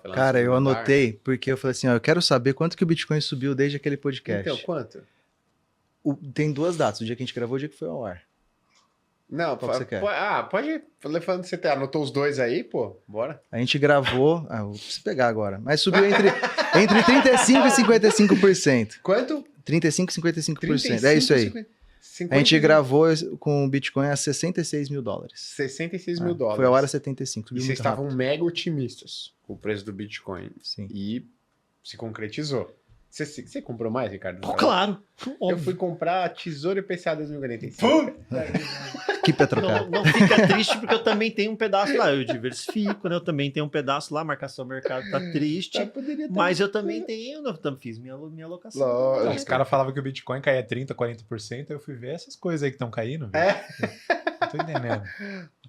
Foi lá no Cara, eu segundo andar. anotei porque eu falei assim, ó, eu quero saber quanto que o Bitcoin subiu desde aquele podcast. Então, quanto? Tem duas datas, o dia que a gente gravou e o dia que foi ao ar. Não, Qual que você quer? pode ir falando que você anotou os dois aí, pô. Bora. A gente gravou, eu preciso pegar agora, mas subiu entre 35% e 55%. Quanto? 35% e 55%, 35, é isso aí. 50, A gente gravou com o Bitcoin a $66 mil. 66 mil Foi ao ar a dólares. 75, E subiu vocês muito estavam rápido. mega otimistas com o preço do Bitcoin. Sim. E se concretizou. Você comprou mais, Ricardo? Pô, claro. Eu fui comprar Tesouro IPCA 2045. Que Petrocard. Não fica triste porque eu também tenho um pedaço lá. Eu diversifico, né? Eu também tenho um pedaço lá. Marcação mercado tá triste. Mas eu também tenho. Eu fiz minha alocação. Lógico. Os caras falavam que o Bitcoin caía 30%, 40%. Eu fui ver essas coisas aí que estão caindo. Velho. Não tô entendendo.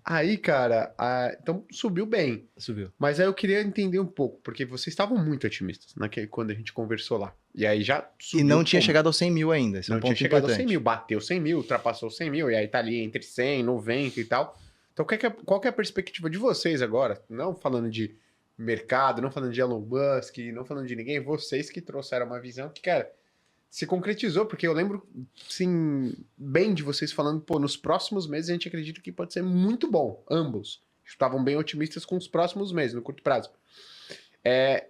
Aí, cara, então subiu bem. Subiu. Mas aí eu queria entender um pouco, porque vocês estavam muito otimistas quando a gente conversou lá. E aí já subiu. E não tinha chegado aos 100 mil ainda. Esse é Não um tinha ponto chegado aos importante. 100 mil, bateu 100 mil, ultrapassou 100 mil, e aí tá ali entre 100, 90 e tal. Então qual que é a perspectiva de vocês agora? Não falando de mercado, não falando de Elon Musk, não falando de ninguém, vocês que trouxeram uma visão que, cara, se concretizou, porque eu lembro, sim, bem de vocês falando, pô, nos próximos meses a gente acredita que pode ser muito bom, ambos. Estavam bem otimistas com os próximos meses, no curto prazo.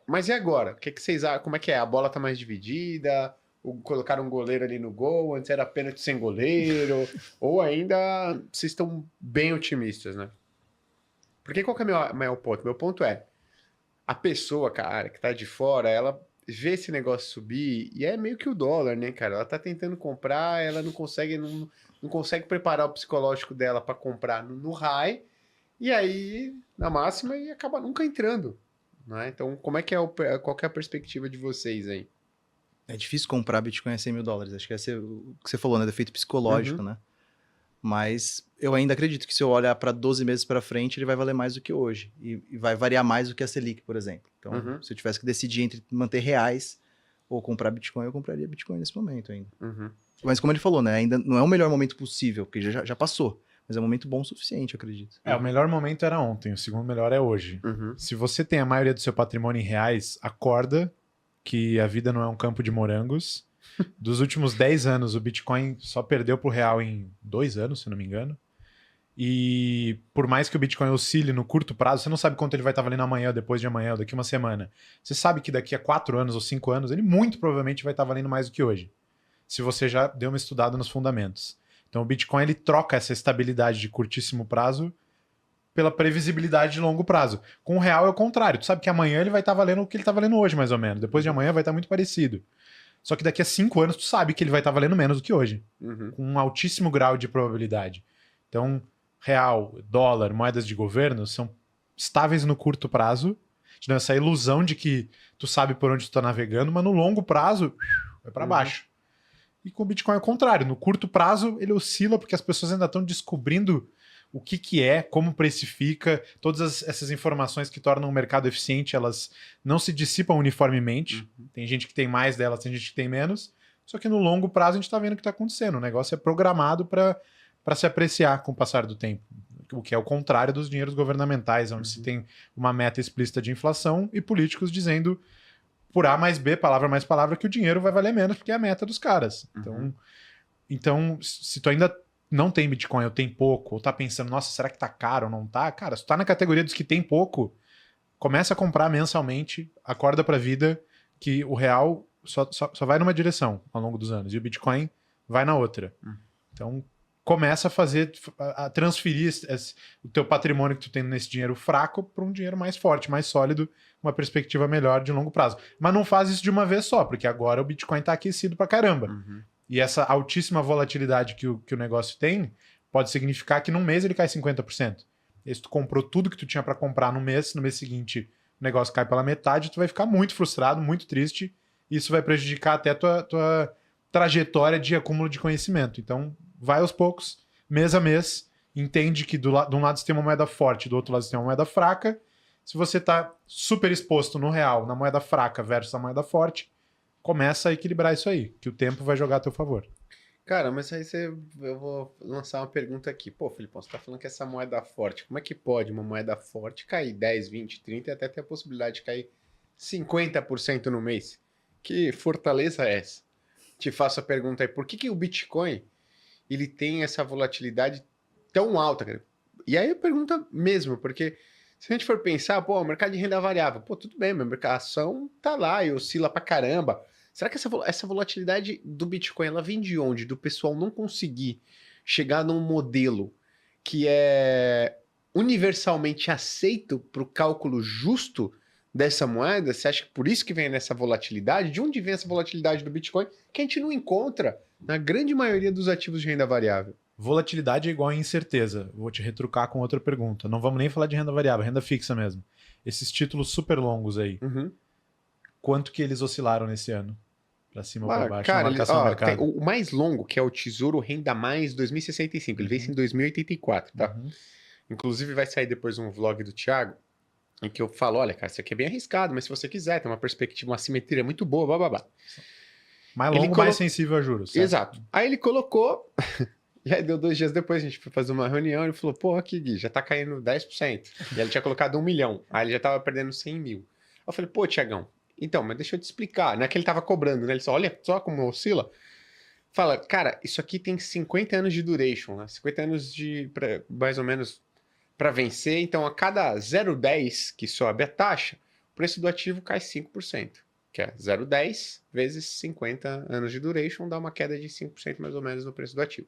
Mas e agora? O que vocês acham? Como é que é? A bola tá mais dividida? Colocaram um goleiro ali no gol? Antes era pênalti sem goleiro? Ou ainda vocês estão bem otimistas, né? Porque qual que é o meu ponto? Meu ponto é, a pessoa, cara, que tá de fora, ela vê esse negócio subir e é meio que o dólar, né, cara? Ela tá tentando comprar, ela não consegue preparar o psicológico dela para comprar no high, e aí, na máxima, e acaba nunca entrando. Né? Então, qual que é a perspectiva de vocês aí? É difícil comprar Bitcoin a 100 mil dólares. Acho que esse é o que você falou, né? Do efeito psicológico, né? Mas eu ainda acredito que se eu olhar para 12 meses para frente, ele vai valer mais do que hoje. E vai variar mais do que a Selic, por exemplo. Então, se eu tivesse que decidir entre manter reais ou comprar Bitcoin, eu compraria Bitcoin nesse momento ainda. Mas como ele falou, né? Ainda não é o melhor momento possível, porque já passou. Mas é um momento bom o suficiente, eu acredito. O melhor momento era ontem, o segundo melhor é hoje. Se você tem a maioria do seu patrimônio em reais, acorda que a vida não é um campo de morangos. Dos últimos 10 anos, o Bitcoin só perdeu pro real em 2 anos, se não me engano. E por mais que o Bitcoin oscile no curto prazo, você não sabe quanto ele vai estar valendo amanhã, depois de amanhã, ou daqui uma semana. Você sabe que daqui a 4 anos ou 5 anos, ele muito provavelmente vai estar valendo mais do que hoje. Se você já deu uma estudada nos fundamentos. Então o Bitcoin ele troca essa estabilidade de curtíssimo prazo pela previsibilidade de longo prazo. Com o real é o contrário. Tu sabe que amanhã ele vai estar valendo o que ele está valendo hoje, mais ou menos. Depois de amanhã vai estar muito parecido. Só que daqui a 5 anos tu sabe que ele vai estar valendo menos do que hoje. Com um altíssimo grau de probabilidade. Então, real, dólar, moedas de governo são estáveis no curto prazo. Te dá essa ilusão de que tu sabe por onde tu está navegando, mas no longo prazo vai para baixo. E com o Bitcoin é o contrário. No curto prazo, ele oscila porque as pessoas ainda estão descobrindo o que é, como precifica. Todas essas informações que tornam o mercado eficiente, elas não se dissipam uniformemente. Tem gente que tem mais delas, tem gente que tem menos. Só que no longo prazo a gente está vendo o que está acontecendo. O negócio é programado para se apreciar com o passar do tempo. O que é o contrário dos dinheiros governamentais, onde se tem uma meta explícita de inflação e políticos dizendo por A mais B, palavra mais palavra, que o dinheiro vai valer menos, porque é a meta dos caras. Então, se tu ainda não tem Bitcoin ou tem pouco, ou tá pensando, nossa, será que tá caro ou não tá? Cara, se tu tá na categoria dos que tem pouco, começa a comprar mensalmente, acorda pra vida, que o real só vai numa direção ao longo dos anos, e o Bitcoin vai na outra. Então, começa a transferir o teu patrimônio que tu tem nesse dinheiro fraco para um dinheiro mais forte, mais sólido, uma perspectiva melhor de longo prazo. Mas não faz isso de uma vez só, porque agora o Bitcoin tá aquecido pra caramba. E essa altíssima volatilidade que o negócio tem pode significar que num mês ele cai 50%. E se tu comprou tudo que tu tinha para comprar no mês seguinte o negócio cai pela metade, tu vai ficar muito frustrado, muito triste, e isso vai prejudicar até a tua trajetória de acúmulo de conhecimento. Então, vai aos poucos, mês a mês, entende que de um lado você tem uma moeda forte, do outro lado você tem uma moeda fraca. Se você está super exposto no real, na moeda fraca versus a moeda forte, começa a equilibrar isso aí, que o tempo vai jogar a teu favor. Cara, mas aí eu vou lançar uma pergunta aqui. Pô, Filipão, você tá falando que essa moeda forte, como é que pode uma moeda forte cair 10, 20, 30 e até ter a possibilidade de cair 50% no mês? Que fortaleza é essa? Te faço a pergunta aí, por que o Bitcoin ele tem essa volatilidade tão alta, cara? E aí eu pergunto mesmo, porque se a gente for pensar, pô, o mercado de renda variável, pô, tudo bem, a ação tá lá e oscila pra caramba. Será que essa volatilidade do Bitcoin, ela vem de onde? Do pessoal não conseguir chegar num modelo que é universalmente aceito para o cálculo justo dessa moeda? Você acha que por isso que vem nessa volatilidade? De onde vem essa volatilidade do Bitcoin que a gente não encontra na grande maioria dos ativos de renda variável? Volatilidade é igual a incerteza. Vou te retrucar com outra pergunta. Não vamos nem falar de renda variável, renda fixa mesmo. Esses títulos super longos aí, quanto que eles oscilaram nesse ano? Pra cima ou pra baixo? Cara, mercado. tem o mais longo, que é o Tesouro Renda Mais 2065. Ele vence em 2084, tá? Inclusive vai sair depois um vlog do Thiago, em que eu falo, olha, cara, isso aqui é bem arriscado, mas se você quiser, tem uma perspectiva, uma simetria muito boa, bababá. Mais longo, mais sensível a juros. Certo? Exato. Aí ele colocou, e aí deu 2 dias depois, a gente foi fazer uma reunião, ele falou, pô, aqui, Gui, já tá caindo 10%. E aí ele tinha colocado 1 milhão, aí ele já tava perdendo 100 mil. Eu falei, pô, Thiagão, então, mas deixa eu te explicar. Não é que ele tava cobrando, né? Ele só, olha só como oscila. Fala, cara, isso aqui tem 50 anos de duration, né? 50 anos mais ou menos, para vencer. Então, a cada 0,10 que sobe a taxa, o preço do ativo cai 5%. Que é 0,10 vezes 50 anos de duration, dá uma queda de 5% mais ou menos no preço do ativo.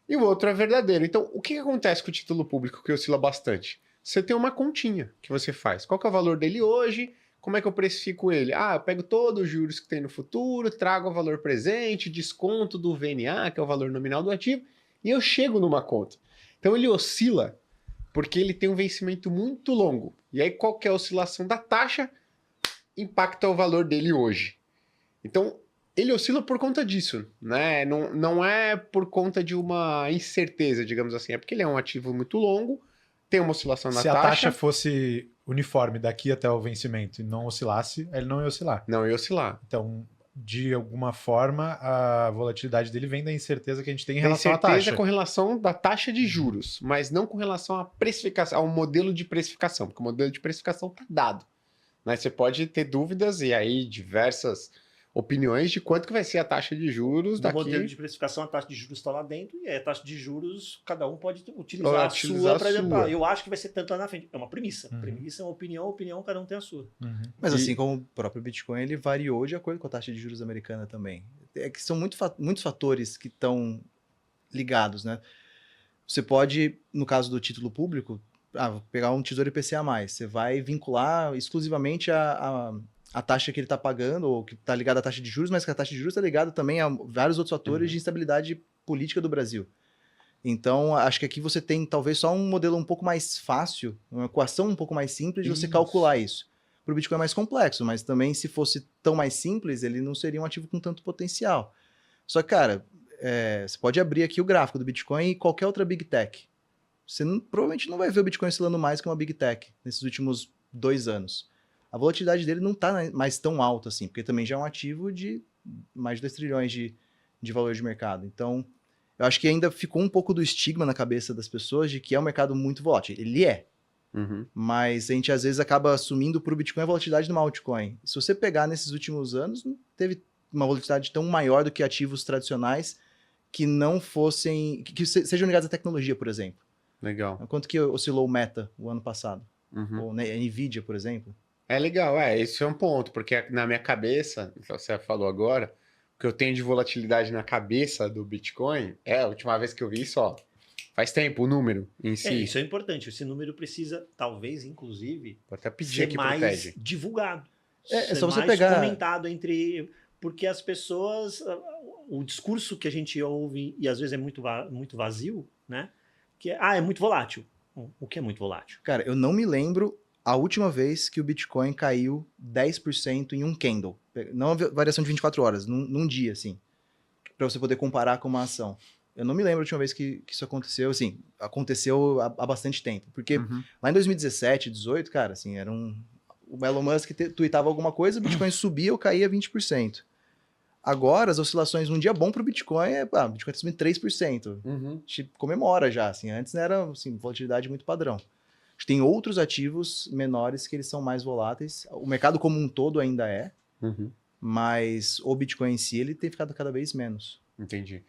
E o outro é verdadeiro. Então, o que acontece com o título público que oscila bastante? Você tem uma continha que você faz. Qual que é o valor dele hoje? Como é que eu precifico ele? Ah, eu pego todos os juros que tem no futuro, trago o valor presente, desconto do VNA, que é o valor nominal do ativo, e eu chego numa conta. Então ele oscila porque ele tem um vencimento muito longo. E aí qualquer oscilação da taxa impacta o valor dele hoje. Então ele oscila por conta disso, né? Não é por conta de uma incerteza, digamos assim. É porque ele é um ativo muito longo, tem uma oscilação na taxa. Se a taxa fosse uniforme daqui até o vencimento e não oscilasse, ele não ia oscilar. Não ia oscilar. Então, de alguma forma, a volatilidade dele vem da incerteza que a gente tem em relação à taxa. Incerteza com relação da taxa de juros, mas não com relação à precificação, ao modelo de precificação, porque o modelo de precificação está dado. Né? Você pode ter dúvidas e aí diversas opiniões de quanto que vai ser a taxa de juros daqui. No modelo de precificação, a taxa de juros está lá dentro e a taxa de juros, cada um pode utilizar a sua para exemplar. Eu acho que vai ser tanto lá na frente. É uma premissa. Premissa é uma opinião, cada um tem a sua. Mas assim como o próprio Bitcoin, ele variou de acordo com a taxa de juros americana também. É que são muitos fatores que estão ligados, né? Você pode, no caso do título público, vou pegar um Tesouro IPCA+, você vai vincular exclusivamente a taxa que ele está pagando, ou que está ligada à taxa de juros, mas que a taxa de juros está ligada também a vários outros fatores de instabilidade política do Brasil. Então, acho que aqui você tem talvez só um modelo um pouco mais fácil, uma equação um pouco mais simples de você calcular isso. Para o Bitcoin é mais complexo, mas também se fosse tão mais simples, ele não seria um ativo com tanto potencial. Só que, cara, você pode abrir aqui o gráfico do Bitcoin e qualquer outra Big Tech. Você provavelmente não vai ver o Bitcoin oscilando mais que uma Big Tech nesses últimos 2 anos. A volatilidade dele não está mais tão alta assim, porque também já é um ativo de mais de 2 trilhões de valor de mercado. Então, eu acho que ainda ficou um pouco do estigma na cabeça das pessoas de que é um mercado muito volátil. Ele é. Mas a gente às vezes acaba assumindo para o Bitcoin a volatilidade de uma altcoin. Se você pegar nesses últimos anos, não teve uma volatilidade tão maior do que ativos tradicionais que não fossem... que sejam ligados à tecnologia, por exemplo. Legal. Quanto que oscilou o Meta o ano passado? Ou a Nvidia, por exemplo? É legal, esse é um ponto, porque na minha cabeça, você falou agora, o que eu tenho de volatilidade na cabeça do Bitcoin a última vez que eu vi isso, faz tempo, o número em si. Isso é importante, esse número precisa, talvez, inclusive, vou até pedir ser aqui pro mais TED. divulgado. É só você mais pegar... comentado entre... Porque as pessoas... O discurso que a gente ouve, e às vezes é muito vazio, né? Que é muito volátil. O que é muito volátil? Cara, eu não me lembro a última vez que o Bitcoin caiu 10% em um candle. Não a variação de 24 horas, num dia, assim. Para você poder comparar com uma ação. Eu não me lembro a última vez que isso aconteceu, assim, aconteceu há bastante tempo. Porque lá em 2017, 2018, cara, assim, o Elon Musk tweetava alguma coisa, o Bitcoin subia ou caía 20%. Agora, as oscilações, um dia bom pro Bitcoin o Bitcoin tá subindo 3%. A gente comemora já, assim. Antes era, assim, volatilidade muito padrão. A gente tem outros ativos menores que eles são mais voláteis. O mercado como um todo ainda é, mas o Bitcoin em si, ele tem ficado cada vez menos. Entendi.